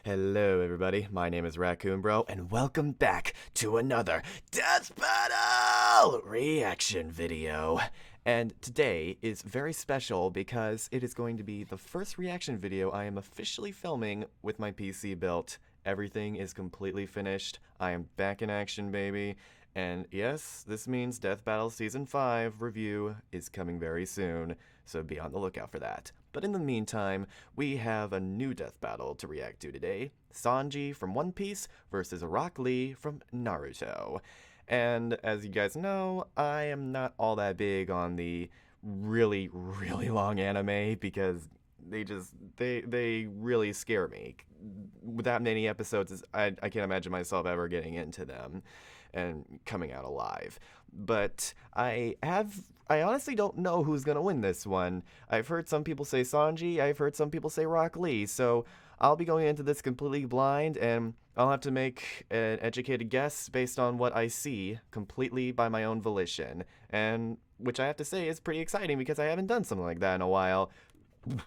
Hello everybody, my name is Raccoon Bro, and welcome back to another Death Battle reaction video. And today is very special because it is going to be the first reaction video I am officially filming with my PC built. Everything is completely finished. I am back in action, baby. And yes, this means Death Battle Season 5 review is coming very soon, so be on the lookout for that. But in the meantime, we have a new death battle to react to today. Sanji from One Piece versus Rock Lee from Naruto. And as you guys know, I am not all that big on the really long anime because they really scare me. With that many episodes, I can't imagine myself ever getting into them and coming out alive. But I honestly don't know who's gonna win this one. I've heard some people say Sanji, I've heard some people say Rock Lee, so I'll be going into this completely blind, and I'll have to make an educated guess based on what I see completely by my own volition, and which I have to say is pretty exciting because I haven't done something like that in a while.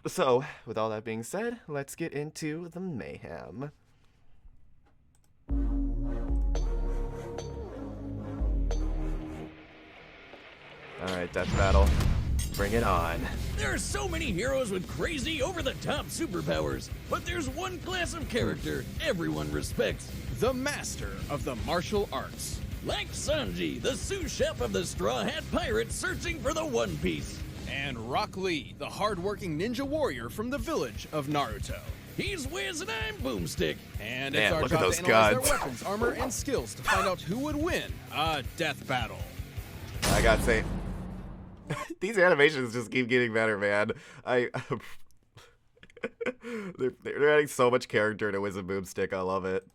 So, with all that being said, let's get into the mayhem. Alright, death battle. Bring it on. There are so many heroes with crazy, over-the-top superpowers, but there's one class of character everyone respects. The master of the martial arts. Like Sanji, the sous chef of the Straw Hat Pirates searching for the One Piece. And Rock Lee, the hard-working ninja warrior from the village of Naruto. He's Wiz and I'm Boomstick. And Man, it's our look at job those to analyze guns. their weapons, armor, and skills to find out who would win a death battle. I gotta say, these animations just keep getting better, man. They're adding so much character to Wiz and Boomstick. I love it.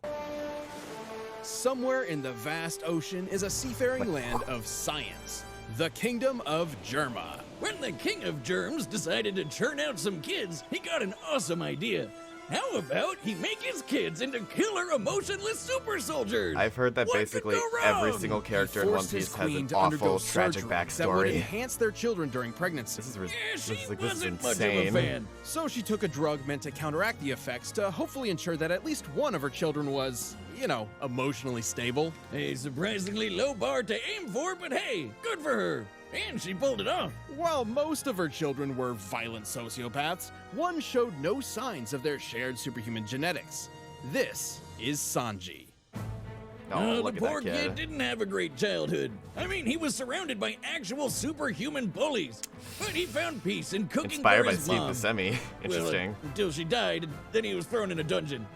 Somewhere in the vast ocean is a seafaring land of science, the kingdom of Germa. When the king of germs decided to churn out some kids, he got an awesome idea. How about he make his kids into killer, emotionless super soldiers? I've heard that What could basically go every wrong? single character in He One forced his Piece has queen an to undergo awful, tragic surgery that would backstory. enhance their children during pregnancy. This is Yeah, she this is wasn't much of insane. a fan. So she took a drug meant to counteract the effects to hopefully ensure that at least one of her children was, you know, emotionally stable. A surprisingly low bar to aim for, but hey, good for her. And she pulled it off. While most of her children were violent sociopaths, one showed no signs of their shared superhuman genetics. This is Sanji. Oh, The look at poor that kid kid. didn't have a great childhood. I mean, he was surrounded by actual superhuman bullies. But he found peace in cooking Inspired for by his Steve mom. Buscemi. Interesting. Well, until she died, and then he was thrown in a dungeon.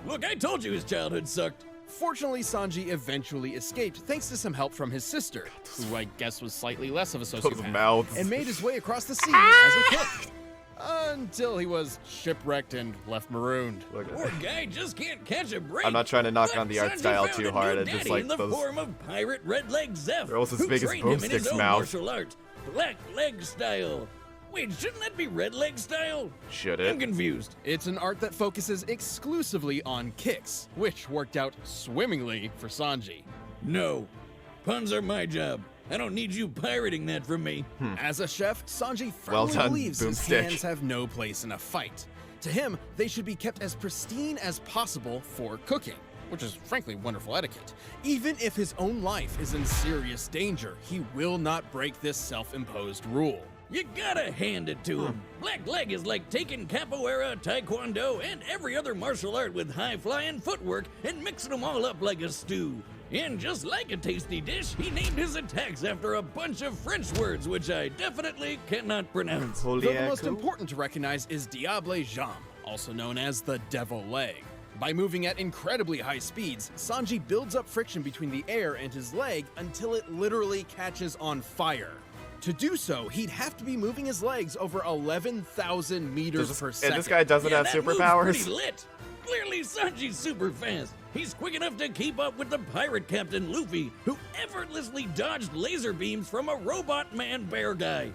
Look, I told you his childhood sucked. Fortunately, Sanji eventually escaped thanks to some help from his sister, who I guess was slightly less of a Those sociopath, mouths. and made his way across the sea as a kid. Until he was shipwrecked and left marooned. Look at Poor guy just can't catch a break. I'm not trying to knock But on the art Sanji style found too a hard, new it's just daddy like in the those- form of pirate Red Leg Zeph, They're almost as who big as trained him in his Boomstick's own mouth. martial art, Black Leg style. Wait, shouldn't that be Red Leg style? Should I'm it? confused. It's an art that focuses exclusively on kicks, which worked out swimmingly for Sanji. No, puns are my job. I don't need you pirating that from me. As a chef, Sanji Well firmly done, believes his Boomstick. hands have no place in a fight. To him, they should be kept as pristine as possible for cooking, which is frankly wonderful etiquette. Even if his own life is in serious danger, he will not break this self-imposed rule. You gotta hand it to him. Black Leg is like taking capoeira, taekwondo, and every other martial art with high-flying footwork and mixing them all up like a stew. And just like a tasty dish, he named his attacks after a bunch of French words, which I definitely cannot pronounce. Though the most Holy important to recognize is Diable Jambe, also known as the Devil Leg. By moving at incredibly high speeds, Sanji builds up friction between the air and his leg until it literally catches on fire. To do so, he'd have to be moving his legs over 11,000 meters per second. And this guy doesn't have that move's superpowers? pretty lit. Clearly, Sanji's super fast. He's quick enough to keep up with the pirate captain Luffy, who effortlessly dodged laser beams from a robot man bear guy.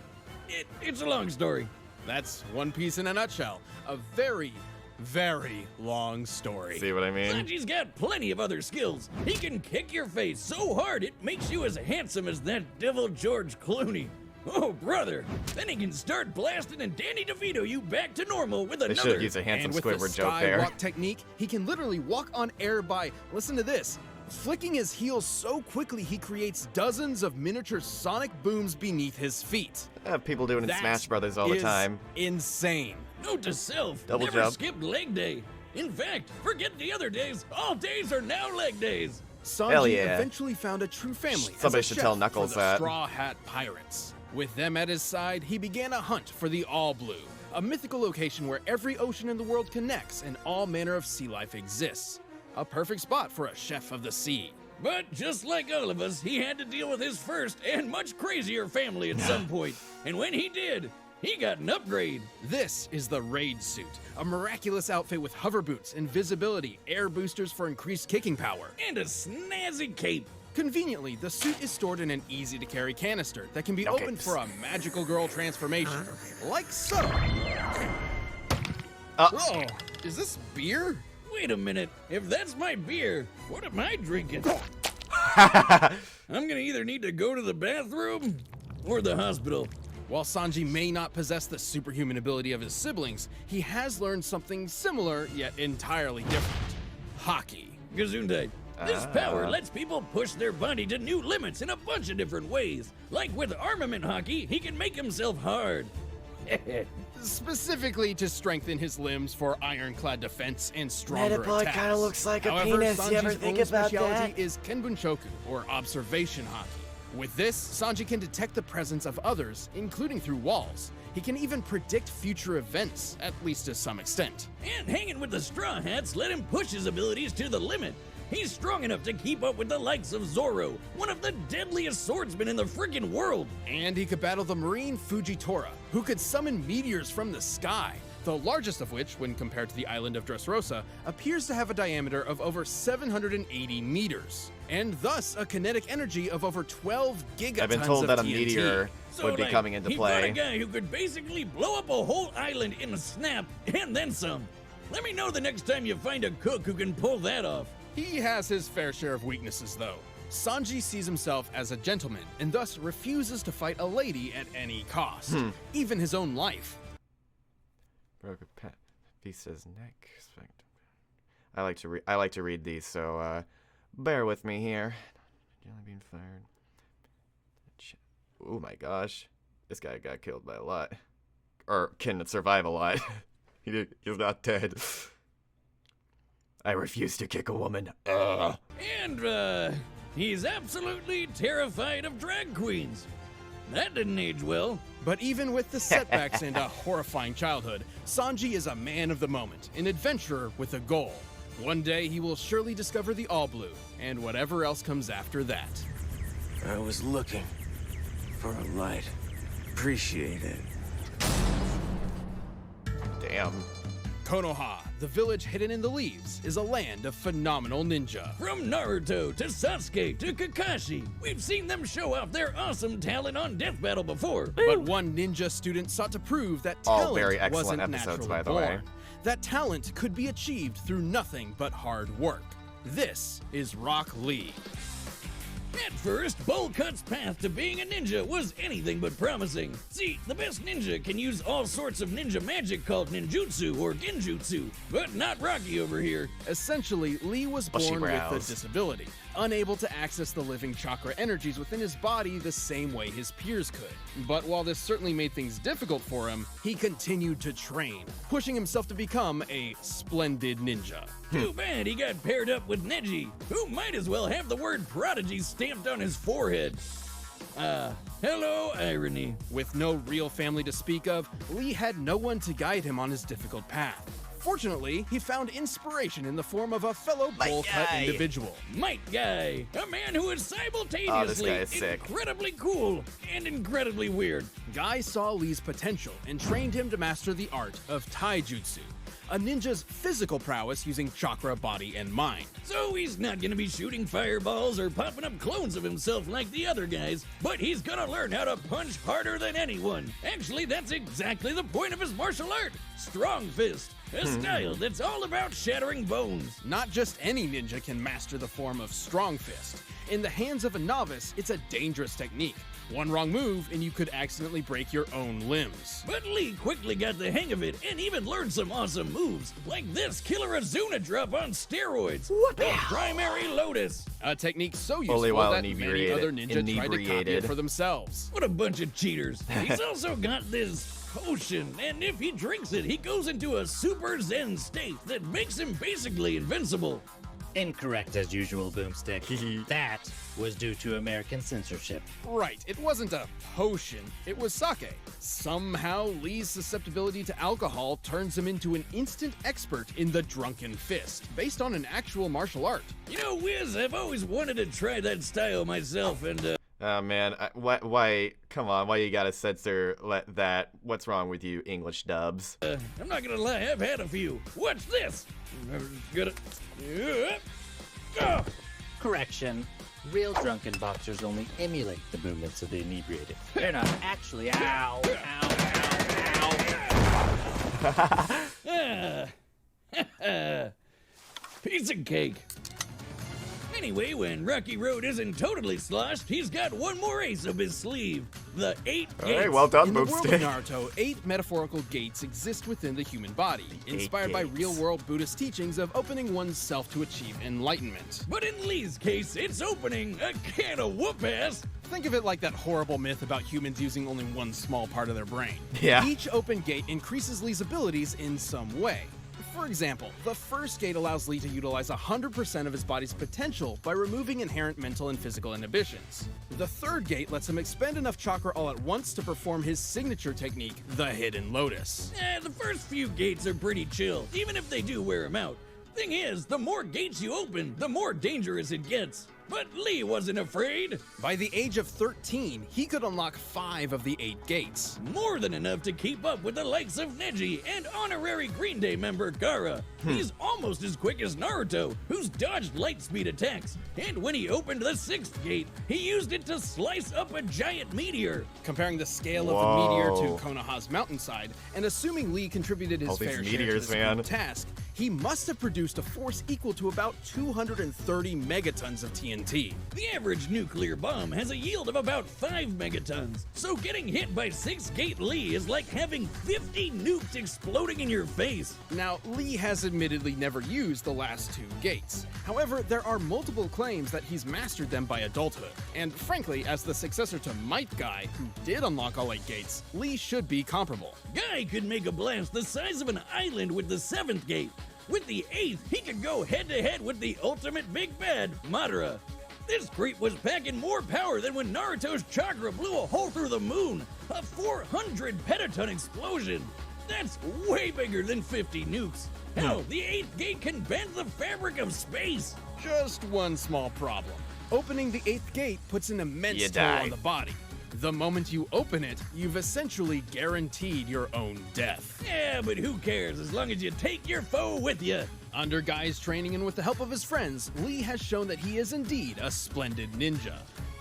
It's a long story. That's One Piece in a nutshell. A very, very long story. See what I mean? Sanji's got plenty of other skills. He can kick your face so hard it makes you as handsome as that devil George Clooney. Oh, brother. Then he can start blasting and Danny DeVito you back to normal with They another. should use a handsome And with the Squidward joke there. skywalk technique, he can literally walk on air by, listen to this, flicking his heels so quickly he creates dozens of miniature sonic booms beneath his feet. People doing it in That Smash Brothers all the is time. Insane. Note to self, Double never jump. skip leg day. In fact, forget the other days. All days are now leg days. Hell Sanji yeah. eventually found a true family. as Somebody a should chef tell Knuckles for the that. Straw Hat Pirates. With them at his side, he began a hunt for the All Blue, a mythical location where every ocean in the world connects and all manner of sea life exists. A perfect spot for a chef of the sea. But just like all of us, he had to deal with his first and much crazier family at some point. And when he did, he got an upgrade. This is the Raid Suit, a miraculous outfit with hover boots, invisibility, air boosters for increased kicking power. And a snazzy cape. Conveniently, the suit is stored in an easy-to-carry canister that can be Okay. opened for a magical girl transformation, like so. Oh, is this beer? Wait a minute. If that's my beer, what am I drinking? I'm gonna either need to go to the bathroom or the hospital. While Sanji may not possess the superhuman ability of his siblings, he has learned something similar yet entirely different. Hockey. Gesundheit. This power lets people push their body to new limits in a bunch of different ways. Like with armament hockey, he can make himself hard. Specifically to strengthen his limbs for ironclad defense and stronger Metapod attacks. kinda looks like a However, penis. You ever Sanji's think own about specialty that? is Kenbunshoku, or observation hockey. With this, Sanji can detect the presence of others, including through walls. He can even predict future events, at least to some extent. And hanging with the Straw Hats let him push his abilities to the limit. He's strong enough to keep up with the likes of Zoro, one of the deadliest swordsmen in the friggin' world. And he could battle the marine Fujitora, who could summon meteors from the sky, the largest of which, when compared to the island of Dressrosa, appears to have a diameter of over 780 meters, and thus a kinetic energy of over 12 gigatons I've been told of that a TNT. meteor would be like, coming into he fought a play. guy who could basically blow up a whole island in a snap, and then some. Let me know the next time you find a cook who can pull that off. He has his fair share of weaknesses, though. Sanji sees himself as a gentleman, and thus refuses to fight a lady at any cost, even his own life. Broke a piece of his neck. I like to read these, so bear with me here. Jelly bean fired. Oh my gosh, this guy got killed by a lot, or can survive a lot. He's not dead. I refuse to kick a woman. Ugh. And, he's absolutely terrified of drag queens. That didn't age well. But even with the setbacks and a horrifying childhood, Sanji is a man of the moment, an adventurer with a goal. One day he will surely discover the All Blue, and whatever else comes after that. I was looking for a light. Appreciate it. Damn. Konoha, the village hidden in the leaves, is a land of phenomenal ninja. From Naruto to Sasuke to Kakashi, we've seen them show off their awesome talent on Death Battle before. But one ninja student sought to prove that All talent very excellent wasn't episodes, naturally by the born. way. That talent could be achieved through nothing but hard work. This is Rock Lee. At first, Bowl Cut's path to being a ninja was anything but promising. See, the best ninja can use all sorts of ninja magic called ninjutsu or genjutsu, but not Rocky over here. Essentially, Lee was Bushy born with brows. a disability, unable to access the living chakra energies within his body the same way his peers could. But while this certainly made things difficult for him, he continued to train, pushing himself to become a splendid ninja. Too bad he got paired up with Neji, who might as well have the word prodigy stamped on his forehead. Hello, irony. With no real family to speak of, Lee had no one to guide him on his difficult path. Fortunately, he found inspiration in the form of a fellow bowl-cut guy. individual. Might Guy, a man who is simultaneously is sick. incredibly cool and incredibly weird. Guy saw Lee's potential and trained him to master the art of taijutsu, a ninja's physical prowess using chakra, body, and mind. So he's not gonna be shooting fireballs or popping up clones of himself like the other guys, but he's gonna learn how to punch harder than anyone. Actually, that's exactly the point of his martial art. Strong fist. A style that's all about shattering bones. Not just any ninja can master the form of Strong Fist. In the hands of a novice, it's a dangerous technique. One wrong move and you could accidentally break your own limbs. But Lee quickly got the hang of it and even learned some awesome moves, like this killer Azuna drop on steroids, the Primary Lotus. A technique so useful Only while that many inebriated- other ninja tried to copy it inebriated. for themselves. What a bunch of cheaters. He's also got this potion, and if he drinks it, he goes into a super zen state that makes him basically invincible. Incorrect as usual, Boomstick. That was due to American censorship. Right, it wasn't a potion, it was sake. Somehow, Lee's susceptibility to alcohol turns him into an instant expert in the drunken fist, based on an actual martial art. You know, Wiz, I've always wanted to try that style myself, and Oh man, why? Come on, why you gotta censor that? What's wrong with you, English dubs? I'm not gonna lie, I've had a few. Watch this. I'm gonna. Correction. Real drunken boxers only emulate the movements of the inebriated. They're not actually. Ow! Ow! Ow! Piece of cake. Anyway, when Rocky Road isn't totally sloshed, he's got one more ace up his sleeve. The 8 All gates. right, well done, In the world of Boomstick. Naruto, 8 metaphorical gates exist within the human body, inspired by gates. real-world Buddhist teachings of opening oneself to achieve enlightenment. But in Lee's case, it's opening a can of whoop-ass. Think of it like that horrible myth about humans using only one small part of their brain. Yeah. Each open gate increases Lee's abilities in some way. For example, the first gate allows Lee to utilize 100% of his body's potential by removing inherent mental and physical inhibitions. The third gate lets him expend enough chakra all at once to perform his signature technique, the Hidden Lotus. The first few gates are pretty chill, even if they do wear him out. Thing is, the more gates you open, the more dangerous it gets. But Lee wasn't afraid. By the age of 13, he could unlock 5 of the 8 gates. More than enough to keep up with the likes of Neji and honorary Green Day member Gaara. He's almost as quick as Naruto, who's dodged light speed attacks. And when he opened the 6th gate, he used it to slice up a giant meteor. Comparing the scale of Whoa. the meteor to Konoha's mountainside, and assuming Lee contributed his All these fair meteors, share to this man. group task, he must have produced a force equal to about 230 megatons of TNT. The average nuclear bomb has a yield of about 5 megatons, so getting hit by 6-gate Lee is like having 50 nukes exploding in your face. Now, Lee has admittedly never used the last 2 gates. However, there are multiple claims that he's mastered them by adulthood. And frankly, as the successor to Might Guy, who did unlock all 8 gates, Lee should be comparable. Guy could make a blast the size of an island with the 7th gate. With the 8th, he could go head-to-head with the ultimate big bad, Madara. This creep was packing more power than when Naruto's chakra blew a hole through the moon. A 400 petaton explosion. That's way bigger than 50 nukes. Hell, the 8th gate can bend the fabric of space. Just one small problem. Opening the 8th gate puts an immense You toll die. on the body. The moment you open it, you've essentially guaranteed your own death. Yeah, but who cares as long as you take your foe with you. Under Guy's training and with the help of his friends, Lee has shown that he is indeed a splendid ninja.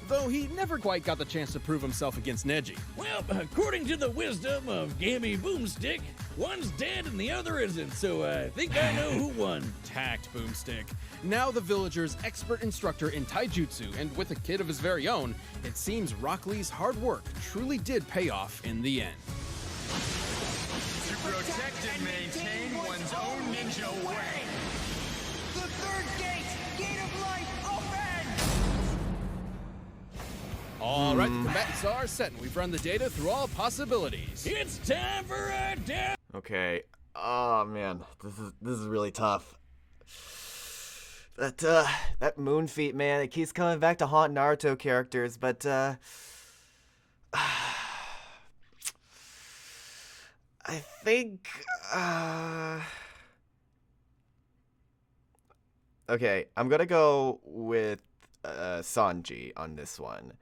Though he never quite got the chance to prove himself against Neji. Well, according to the wisdom of Gammy Boomstick, one's dead and the other isn't, so I think I know who won. Tact, Boomstick. Now the villager's expert instructor in taijutsu, and with a kid of his very own, it seems Rock Lee's hard work truly did pay off in the end. To protect and maintain one's own ninja way. The third gate! Gate of light, open! All right, the combatants are set, and we've run the data through all possibilities. It's time for a death. Okay. Oh man, this is really tough. That moon feat, man, it keeps coming back to haunt Naruto characters, but I think okay, I'm gonna go with Sanji on this one.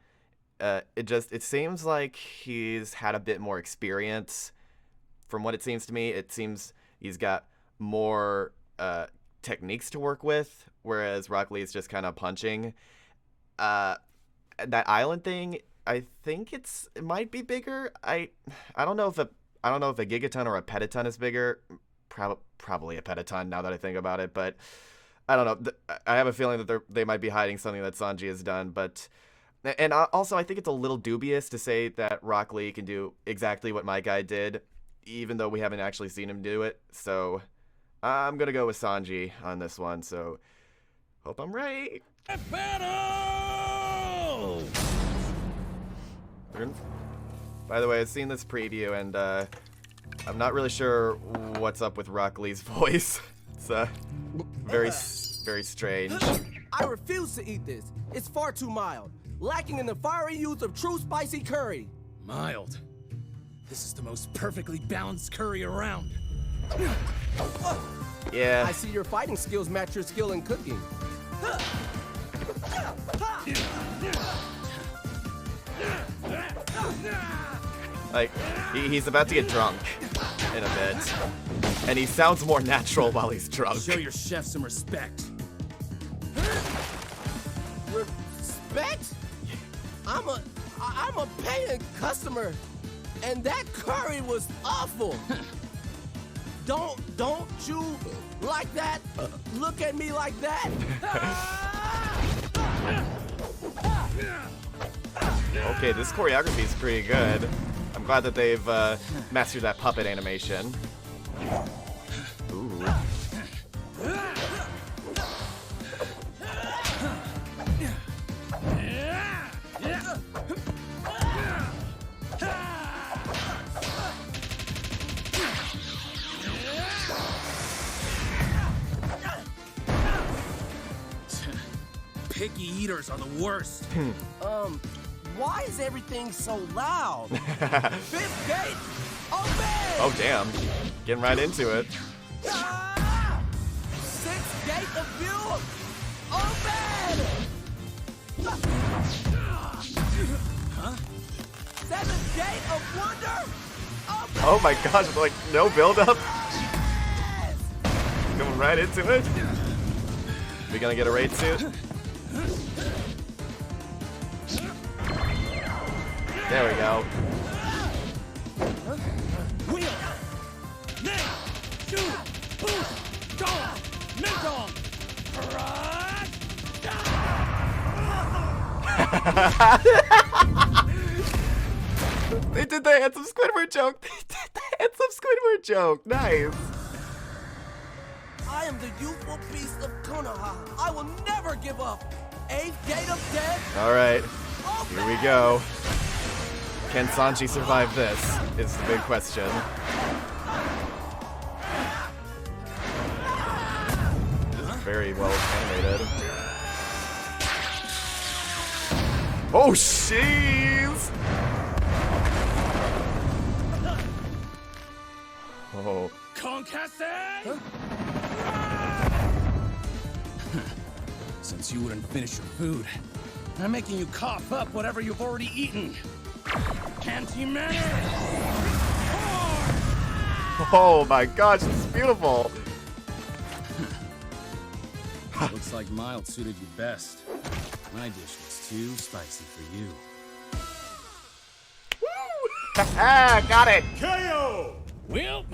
It seems like he's had a bit more experience. From what it seems to me, it seems he's got more techniques to work with, whereas Rock Lee is just kind of punching. That island thing, I think it might be bigger. I don't know if a gigaton or a petaton is bigger. probably a petaton now that I think about it, but I don't know. I have a feeling that they might be hiding something that Sanji has done, but... And also, I think it's a little dubious to say that Rock Lee can do exactly what my guy did, even though we haven't actually seen him do it. So I'm going to go with Sanji on this one, so hope I'm right. Battle! By the way, I've seen this preview, and I'm not really sure what's up with Rock Lee's voice. It's very strange. I refuse to eat this. It's far too mild, lacking in the fiery youth of true spicy curry. Mild. This is the most perfectly balanced curry around. Yeah. I see your fighting skills match your skill in cooking. Like, he's about to get drunk in a bit, and he sounds more natural while he's drunk. Show your chef some respect. Respect? I'm a paying customer, and that curry was awful. Don't you like that? Look at me like that. Okay, this choreography is pretty good. I'm glad that they've mastered that puppet animation. Ooh. Picky eaters are the worst. Why is everything so loud? Fifth gate, open! Oh, damn. Getting right into it. Sixth gate of view, open! Seventh gate of wonder, open! Oh my gosh, like, no build-up? Going right into it. We gonna get a raid suit? There we go. Wheel! Now! Shoot! Boost! Dog! Mid-dog! They did the handsome Squidward joke. They did the handsome Squidward joke. Nice. I am the youthful beast of Konoha. I will never give up. Eighth gate of death. All right, Open! here we go. Can Sanji survive this? Is the big question. This is very well animated. Oh, jeez! Oh. Concasse! Since you wouldn't finish your food, I'm making you cough up whatever you've already eaten. Anti-matter! Oh my gosh, this is beautiful. Looks like mild suited you best. My dish was too spicy for you. Got it. KO! Well,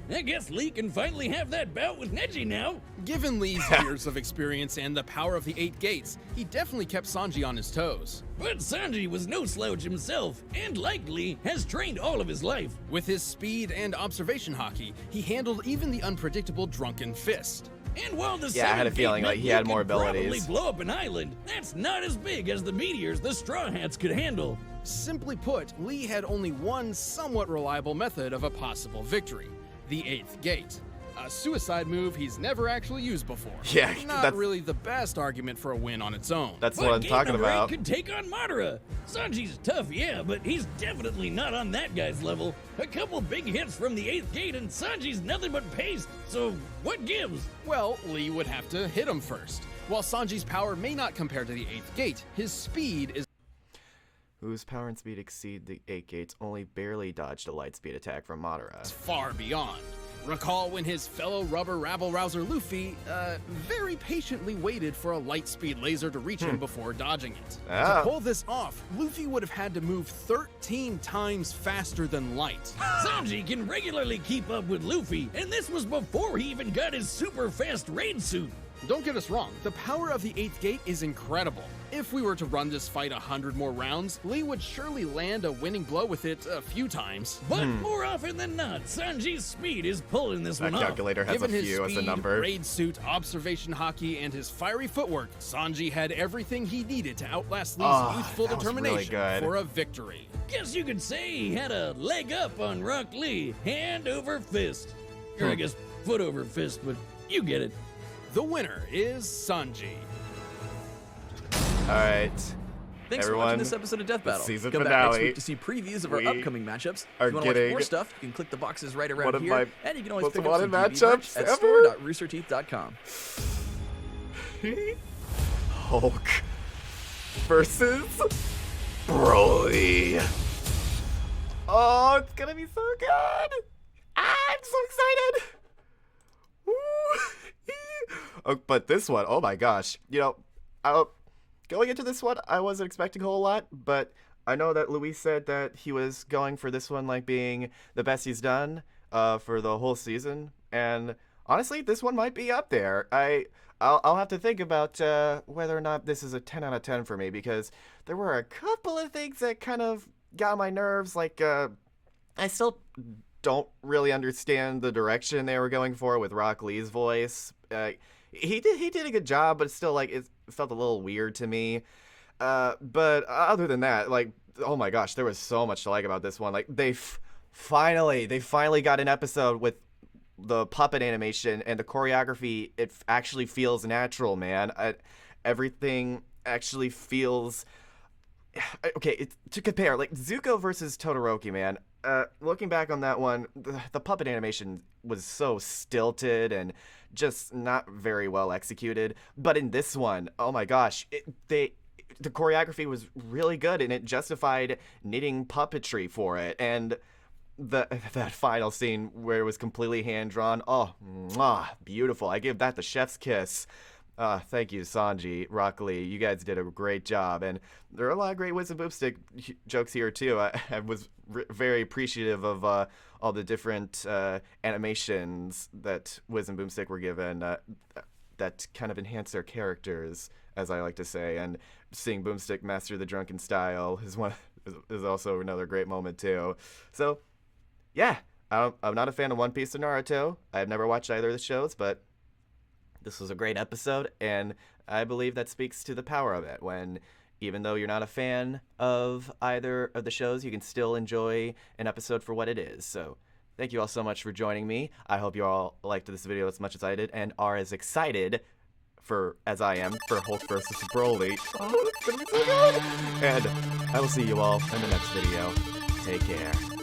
I guess Lee can finally have that bout with Neji now. Given Lee's years of experience and the power of the 8 gates, he definitely kept Sanji on his toes. But Sanji was no slouch himself, and like Lee, has trained all of his life. With his speed and observation hockey, he handled even the unpredictable Drunken Fist. And while the Yeah, I had a 7th feeling gate like he meant had Lee more could probably abilities. blow up an island, that's not as big as the meteors the Straw Hats could handle. Simply put, Lee had only one somewhat reliable method of a possible victory: the 8th gate. A suicide move he's never actually used before. Yeah, Not that's- really the best argument for a win on its own. That's But what I'm Gate talking number 8 about. could take on Madara. Sanji's tough, yeah, but he's definitely not on that guy's level. A couple big hits from the 8th gate and Sanji's nothing but paste, so what gives? Well, Lee would have to hit him first. While Sanji's power may not compare to the 8th gate, his speed is Whose power and speed exceed the 8 gates only barely dodged a light speed attack from Madara. far beyond. Recall when his fellow rubber rabble-rouser Luffy very patiently waited for a light-speed laser to reach him before dodging it. Ah. To pull this off, Luffy would have had to move 13 times faster than light. Sanji can regularly keep up with Luffy, and this was before he even got his super fast raid suit. Don't get us wrong, the power of the 8th gate is incredible. If we were to run this fight 100 more rounds, Lee would surely land a winning blow with it a few times. But more often than not, Sanji's speed is pulling this That one off. calculator has Given a his few as a speed, number. raid suit, observation hockey, and his fiery footwork, Sanji had everything he needed to outlast Lee's Oh, youthful that was really determination good. for a victory. Guess you could say he had a leg up on Rock Lee, hand over fist. Or I guess foot over fist, but you get it. The winner is Sanji. All right. Thanks for Everyone, watching this episode of Death the Battle. season Come back next finale. week to see previews of our We upcoming matchups. are If you want to watch getting more stuff, you can click the boxes right one around of here, my and you can always most pick up some wanted TV merch matchups at ever. store.roosterteeth.com. Hulk versus Broly. Oh, it's gonna be so good. I'm so excited. Woo. Oh, but this one, oh my gosh. You know, going into this one, I wasn't expecting a whole lot, but I know that Luis said that he was going for this one like being the best he's done for the whole season, and honestly, this one might be up there. I'll have to think about whether or not this is a 10 out of 10 for me, because there were a couple of things that kind of got on my nerves, like I still don't really understand the direction they were going for with Rock Lee's voice. He did a good job, but still, like, it felt a little weird to me. But other than that, like, oh my gosh, there was so much to like about this one. Like, they finally got an episode with the puppet animation and the choreography. It actually feels natural, man. Everything actually feels okay. To compare, like Zuko versus Todoroki, man. Looking back on that one, the puppet animation was so stilted and just not very well executed. But in this one, oh my gosh, the choreography was really good, and it justified needing puppetry for it. And that final scene where it was completely hand drawn, oh, mwah, beautiful. I give that the chef's kiss. Thank you, Sanji, Rock Lee. You guys did a great job, and there are a lot of great Wisdom Boomstick jokes here too. I was very appreciative of all the different animations that Wisdom Boomstick were given that kind of enhance their characters, as I like to say. And seeing Boomstick master the drunken style is also another great moment too. So, yeah, I'm not a fan of One Piece or Naruto. I've never watched either of the shows, but this was a great episode, and I believe that speaks to the power of it, when even though you're not a fan of either of the shows, you can still enjoy an episode for what it is. So thank you all so much for joining me. I hope you all liked this video as much as I did and are as excited as I am for Hulk versus Broly. Oh, it's gonna be so good! And I will see you all in the next video. Take care.